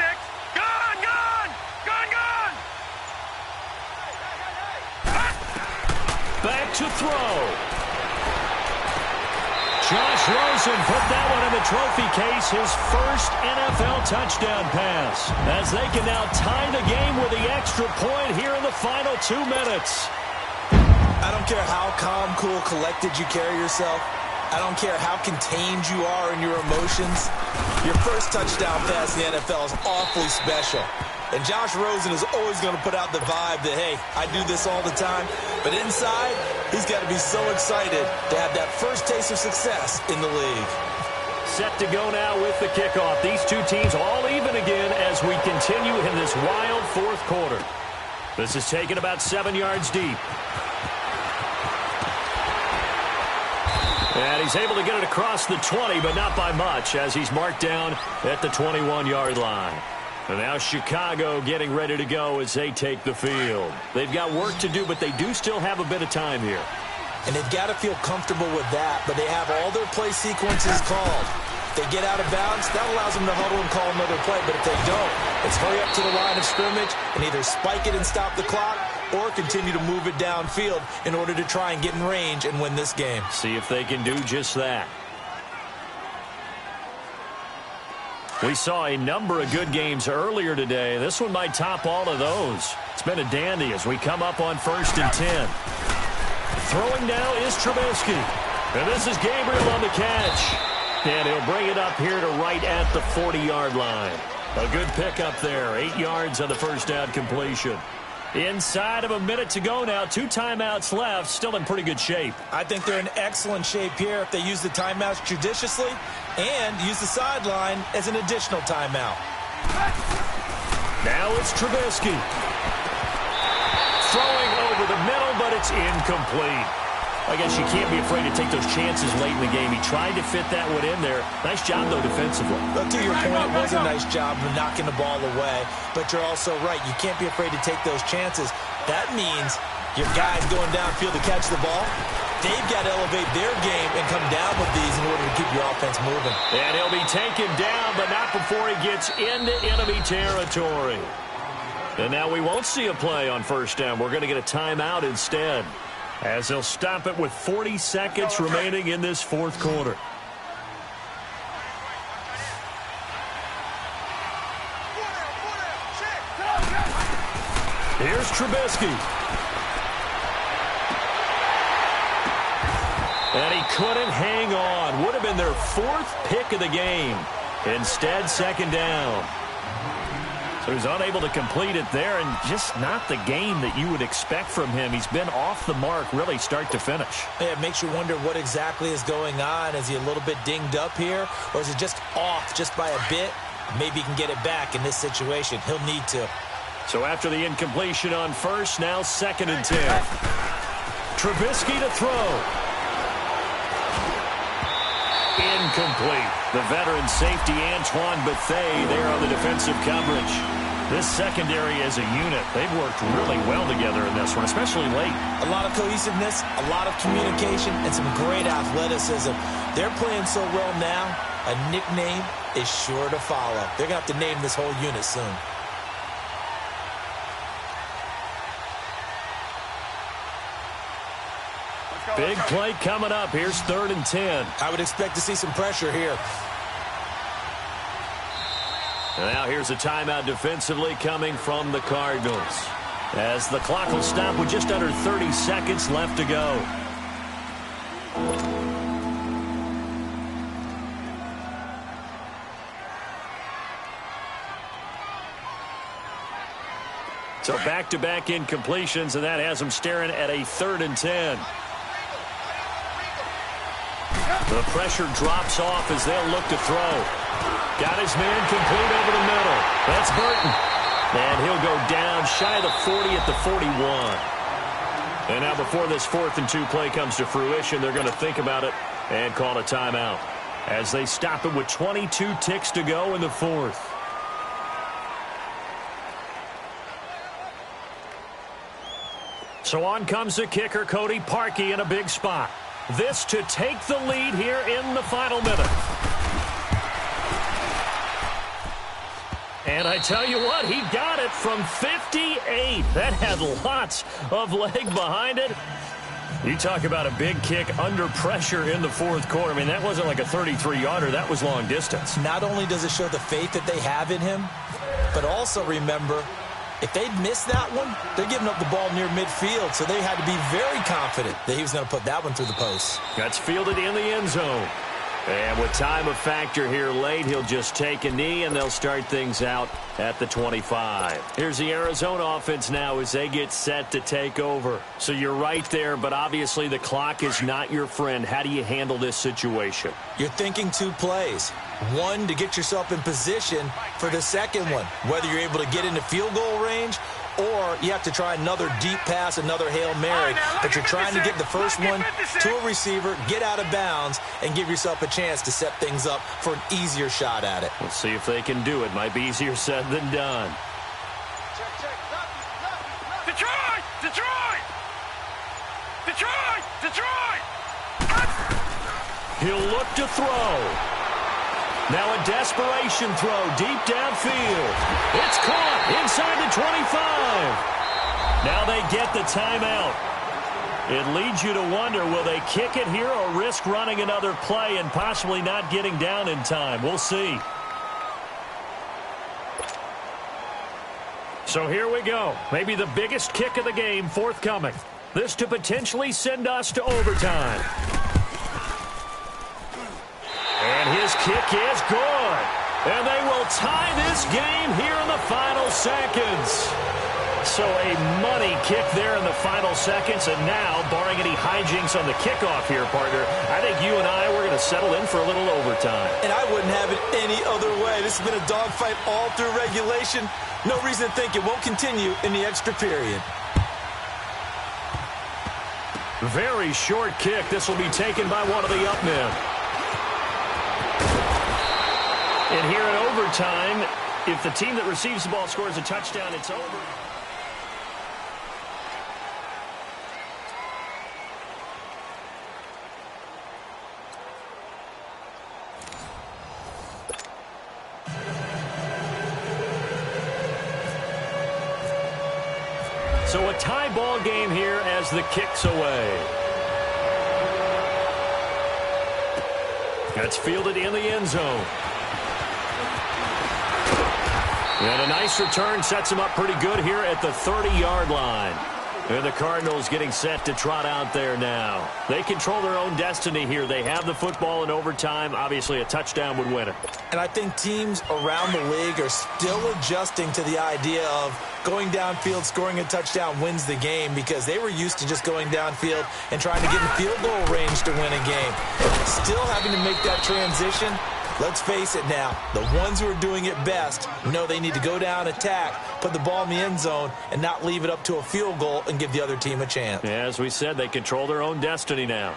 Gone, gone. Gone, gone. Back to throw. Josh Rosen put that one in the trophy case, his first NFL touchdown pass, as they can now tie the game with the extra point here in the final 2 minutes. I don't care how calm, cool, collected you carry yourself. I don't care how contained you are in your emotions. Your first touchdown pass in the NFL is awfully special. And Josh Rosen is always going to put out the vibe that, hey, I do this all the time. But inside, he's got to be so excited to have that first taste of success in the league. Set to go now with the kickoff. These two teams all even again as we continue in this wild fourth quarter. This is taken about 7 yards deep. And he's able to get it across the 20, but not by much, as he's marked down at the 21-yard line. And now Chicago getting ready to go as they take the field. They've got work to do, but they do still have a bit of time here. And they've got to feel comfortable with that, but they have all their play sequences called. If they get out of bounds, that allows them to huddle and call another play. But if they don't, it's hurry up to the line of scrimmage and either spike it and stop the clock or continue to move it downfield in order to try and get in range and win this game. See if they can do just that. We saw a number of good games earlier today. This one might top all of those. It's been a dandy as we come up on 1st and 10. Throwing now is Trubisky. And this is Gabriel on the catch. And he'll bring it up here to right at the 40-yard line. A good pickup there. 8 yards on the first down completion. Inside of a minute to go now. 2 timeouts left. Still in pretty good shape. I think they're in excellent shape here if they use the timeouts judiciously and use the sideline as an additional timeout. Now it's Trubisky. Throwing over the middle, but it's incomplete. I guess you can't be afraid to take those chances late in the game. He tried to fit that one in there. Nice job, though, defensively. But to your point, it was a nice job of knocking the ball away. But you're also right. You can't be afraid to take those chances. That means your guys going downfield to catch the ball, they've got to elevate their game and come down with these in order to keep your offense moving. And he'll be taken down, but not before he gets into enemy territory. And now we won't see a play on first down. We're going to get a timeout instead, as they'll stop it with 40 seconds remaining in this fourth quarter. Here's Trubisky. And he couldn't hang on. Would have been their 4th pick of the game. Instead, second down. So he's unable to complete it there, and just not the game that you would expect from him. He's been off the mark, really, start to finish. Yeah, it makes you wonder what exactly is going on. Is he a little bit dinged up here, or is it just off just by a bit? Maybe he can get it back in this situation. He'll need to. So after the incompletion on first, now 2nd and 10. Trubisky to throw. Incomplete. The veteran safety, Antoine Bethea, there on the defensive coverage. This secondary as a unit, they've worked really well together in this one, especially late. A lot of cohesiveness, a lot of communication, and some great athleticism. They're playing so well now, a nickname is sure to follow. They're going to have to name this whole unit soon. Big play coming up. Here's 3rd and 10. I would expect to see some pressure here. Now here's a timeout defensively coming from the Cardinals, as the clock will stop with just under 30 seconds left to go. So back-to-back incompletions, and that has them staring at a 3rd and 10. The pressure drops off as they'll look to throw. Got his man complete over the middle. That's Burton. And he'll go down shy of the 40 at the 41. And now before this 4th and 2 play comes to fruition, they're going to think about it and call a timeout, as they stop it with 22 ticks to go in the 4th. So on comes the kicker, Cody Parkey, in a big spot. This to take the lead here in the final minute. And I tell you what, he got it from 58. That had lots of leg behind it. You talk about a big kick under pressure in the fourth quarter. I mean, that wasn't like a 33-yarder. That was long distance. Not only does it show the faith that they have in him, but also remember, if they'd missed that one, they're giving up the ball near midfield, so they had to be very confident that he was going to put that one through the post. That's fielded in the end zone. And with time a factor here late, he'll just take a knee, and they'll start things out at the 25. Here's the Arizona offense now as they get set to take over. So you're right there, but obviously the clock is not your friend. How do you handle this situation? You're thinking two plays. One, to get yourself in position for the second one, whether you're able to get into field goal range or you have to try another deep pass, another Hail Mary. But you're trying to get the first one to a receiver, get out of bounds, and give yourself a chance to set things up for an easier shot at it. We'll see if they can do it. Might be easier said than done. Detroit! Detroit! Detroit! Detroit! He'll look to throw. Now a desperation throw deep downfield. It's caught inside the 25. Now they get the timeout. It leads you to wonder, will they kick it here or risk running another play and possibly not getting down in time? We'll see. So here we go. Maybe the biggest kick of the game forthcoming. This to potentially send us to overtime. And his kick is good. And they will tie this game here in the final seconds. So a money kick there in the final seconds. And now, barring any hijinks on the kickoff here, partner, I think you and I, we're going to settle in for a little overtime. And I wouldn't have it any other way. This has been a dogfight all through regulation. No reason to think it won't continue in the extra period. Very short kick. This will be taken by one of the up men. And here in overtime, if the team that receives the ball scores a touchdown, it's over. So a tie ball game here as the kick's away. That's fielded in the end zone. And a nice return sets him up pretty good here at the 30-yard line. And the Cardinals getting set to trot out there now. They control their own destiny here. They have the football in overtime. Obviously, a touchdown would win it. And I think teams around the league are still adjusting to the idea of going downfield, scoring a touchdown wins the game, because they were used to just going downfield and trying to get in field goal range to win a game. Still having to make that transition. Let's face it now, the ones who are doing it best know they need to go down, attack, put the ball in the end zone, and not leave it up to a field goal and give the other team a chance. Yeah, as we said, they control their own destiny now.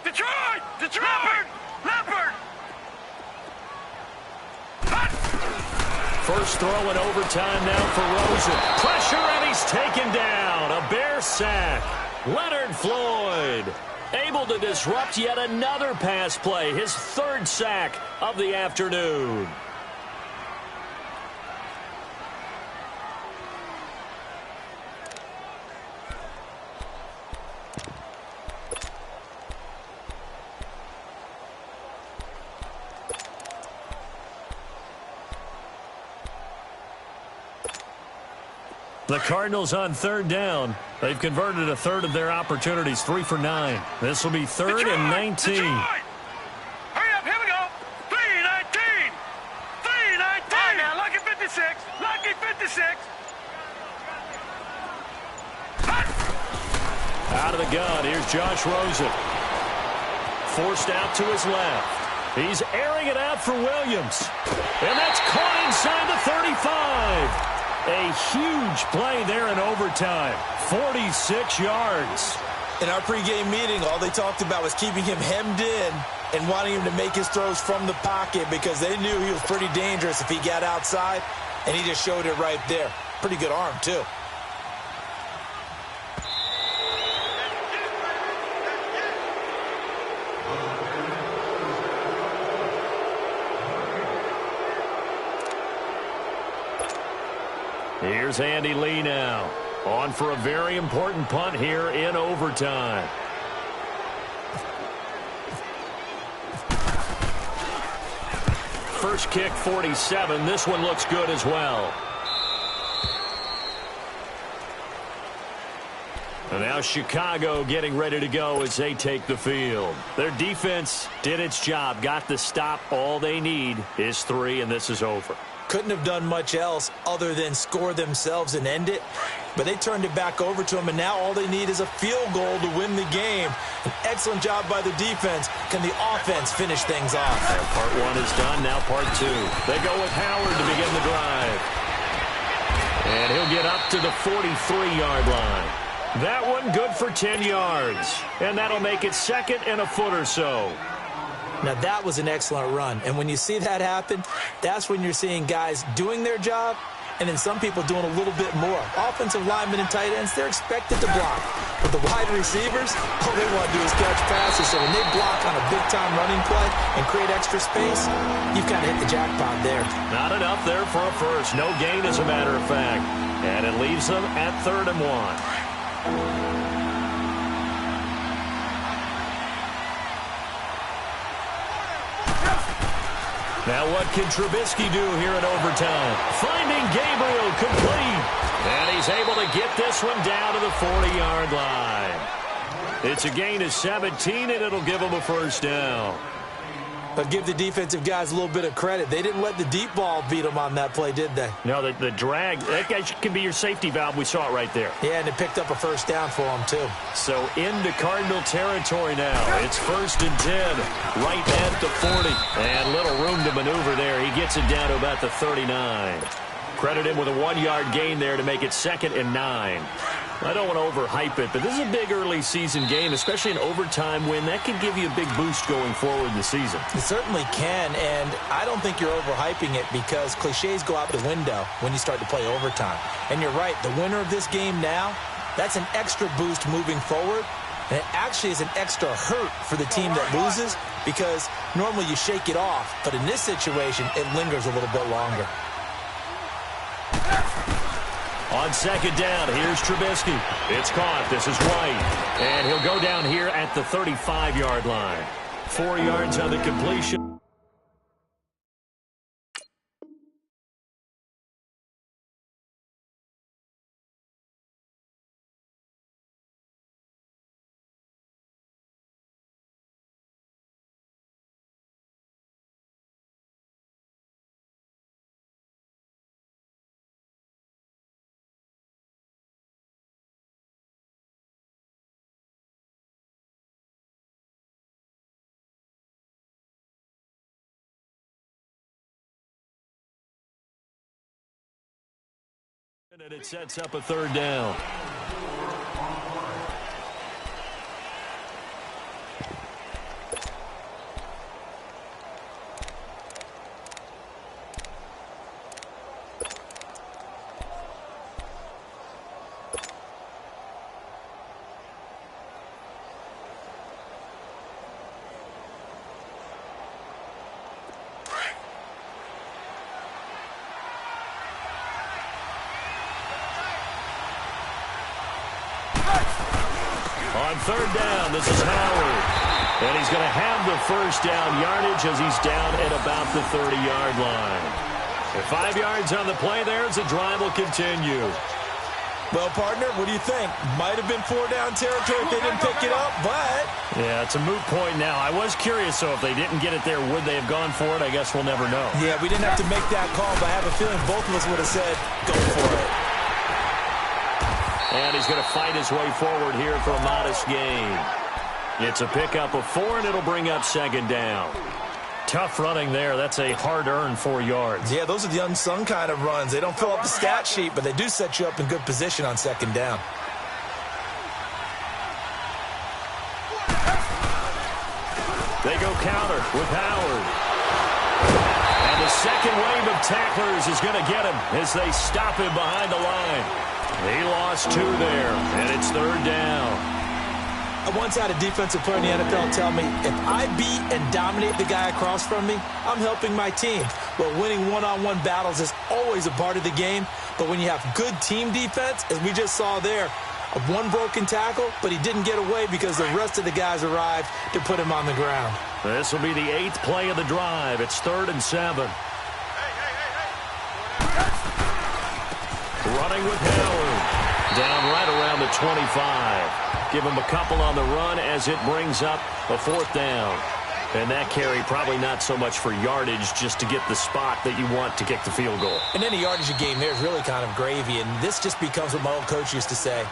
Detroit! Detroit! Leopard! First throw in overtime now for Rosen. Pressure, and he's taken down. A Bear sack. Leonard Floyd able to disrupt yet another pass play. His third sack of the afternoon. The Cardinals on third down. They've converted a third of their opportunities, 3 for 9. This will be third and 19. Detroit! Hurry up, here we go. 3-19. 3-19. All right, now, lucky 56. Lucky 56. Out of the gun, here's Josh Rosen. Forced out to his left. He's airing it out for Williams. And that's caught inside the 35. A huge play there in overtime. 46 yards. In our pregame meeting, all they talked about was keeping him hemmed in and wanting him to make his throws from the pocket, because they knew he was pretty dangerous if he got outside, and he just showed it right there. Pretty good arm, too. Here's Andy Lee now. On for a very important punt here in overtime. First kick, 47. This one looks good as well. And now Chicago getting ready to go as they take the field. Their defense did its job, got the stop. All they need is 3, and this is over. Couldn't have done much else other than score themselves and end it. But they turned it back over to them, and now all they need is a field goal to win the game. An excellent job by the defense. Can the offense finish things off? And part 1 is done, now part 2. They go with Howard to begin the drive. And he'll get up to the 43-yard line. That one good for 10 yards. And that'll make it second and a foot or so. Now, that was an excellent run. And when you see that happen, that's when you're seeing guys doing their job and then some people doing a little bit more. Offensive linemen and tight ends, they're expected to block. But the wide receivers, all they want to do is catch passes. So when they block on a big-time running play and create extra space, you've kind of hit the jackpot there. Not enough there for a first. No gain, as a matter of fact. And it leaves them at 3rd and 1. Now what can Trubisky do here in overtime? Finding Gabriel complete. And he's able to get this one down to the 40-yard line. It's a gain of 17, and it'll give him a first down. But give the defensive guys a little bit of credit. They didn't let the deep ball beat them on that play, did they? No, the drag, that guy can be your safety valve. We saw it right there. Yeah, and it picked up a first down for them, too. So into Cardinal territory now. It's 1st and 10, right at the 40. And little room to maneuver there. He gets it down to about the 39. Credit him with a 1-yard gain there to make it 2nd and 9. I don't want to overhype it, but this is a big early season game, especially an overtime win. That can give you a big boost going forward in the season. It certainly can, and I don't think you're overhyping it because cliches go out the window when you start to play overtime. And you're right, the winner of this game now, that's an extra boost moving forward. And it actually is an extra hurt for the team that loses because normally you shake it off, but in this situation, it lingers a little bit longer. On 2nd down, here's Trubisky. It's caught. This is White. And he'll go down here at the 35-yard line. 4 yards on the completion. And it sets up a 3rd down. On 3rd down, this is Howard. And he's going to have the first down yardage as he's down at about the 30-yard line. With 5 yards on the play there as the drive will continue. Well, partner, what do you think? Might have been 4-down territory if they didn't pick it up, but... Yeah, it's a moot point now. I was curious, so if they didn't get it there, would they have gone for it? I guess we'll never know. Yeah, we didn't have to make that call, but I have a feeling both of us would have said, go for it. And he's going to fight his way forward here for a modest gain. It's a pickup of 4, and it'll bring up 2nd down. Tough running there. That's a hard-earned 4 yards. Yeah, those are the unsung kind of runs. They don't fill up the stat sheet, but they do set you up in good position on 2nd down. They go counter with Howard. And the second wave of tacklers is going to get him as they stop him behind the line. He lost 2 there, and it's 3rd down. I once had a defensive player in the NFL tell me, if I beat and dominate the guy across from me, I'm helping my team. Well, winning one-on-one battles is always a part of the game, but when you have good team defense, as we just saw there, one broken tackle, but he didn't get away because the rest of the guys arrived to put him on the ground. This will be the 8th play of the drive. It's 3rd and 7. Running with Howard. Down right around the 25. Give him a couple on the run as it brings up a 4th down. And that carry probably not so much for yardage, just to get the spot that you want to kick the field goal. And any yardage game there is really kind of gravy, and this just becomes what my old coach used to say.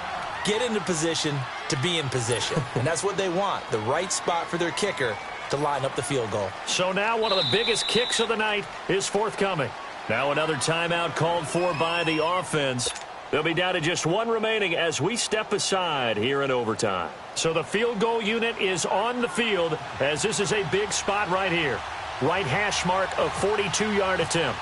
Get into position to be in position. And that's what they want, the right spot for their kicker to line up the field goal. So now one of the biggest kicks of the night is forthcoming. Now another timeout called for by the offense. They'll be down to just one remaining as we step aside here in overtime. So the field goal unit is on the field as this is a big spot right here. Right hash mark of 42-yard attempt.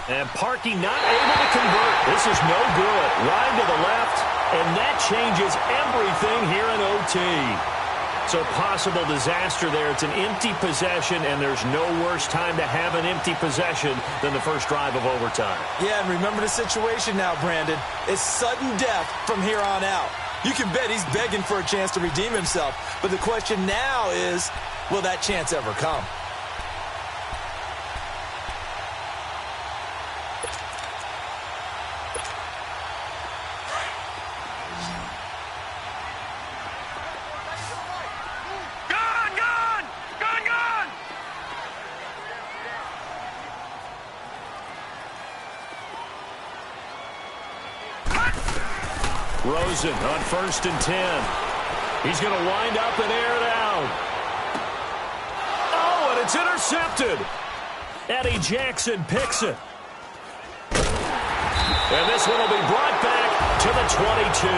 And Parkey not able to convert. This is no good. Line to the left, and that changes everything here in OT. So possible disaster there. It's an empty possession, and there's no worse time to have an empty possession than the first drive of overtime. Yeah, and remember the situation now, Brandon. It's sudden death from here on out. You can bet he's begging for a chance to redeem himself. But the question now is, will that chance ever come? Rosen on 1st and 10. He's going to wind up and air it out. Oh, and it's intercepted. Eddie Jackson picks it. And this one will be brought back to the 22.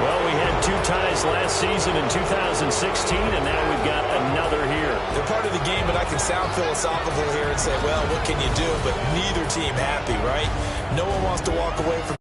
Well, we had 2 ties last season in 2016, and now we've got another here. They're part of the game, but I can sound philosophical here and say, well, what can you do? But neither team happy, right? No one wants to walk away from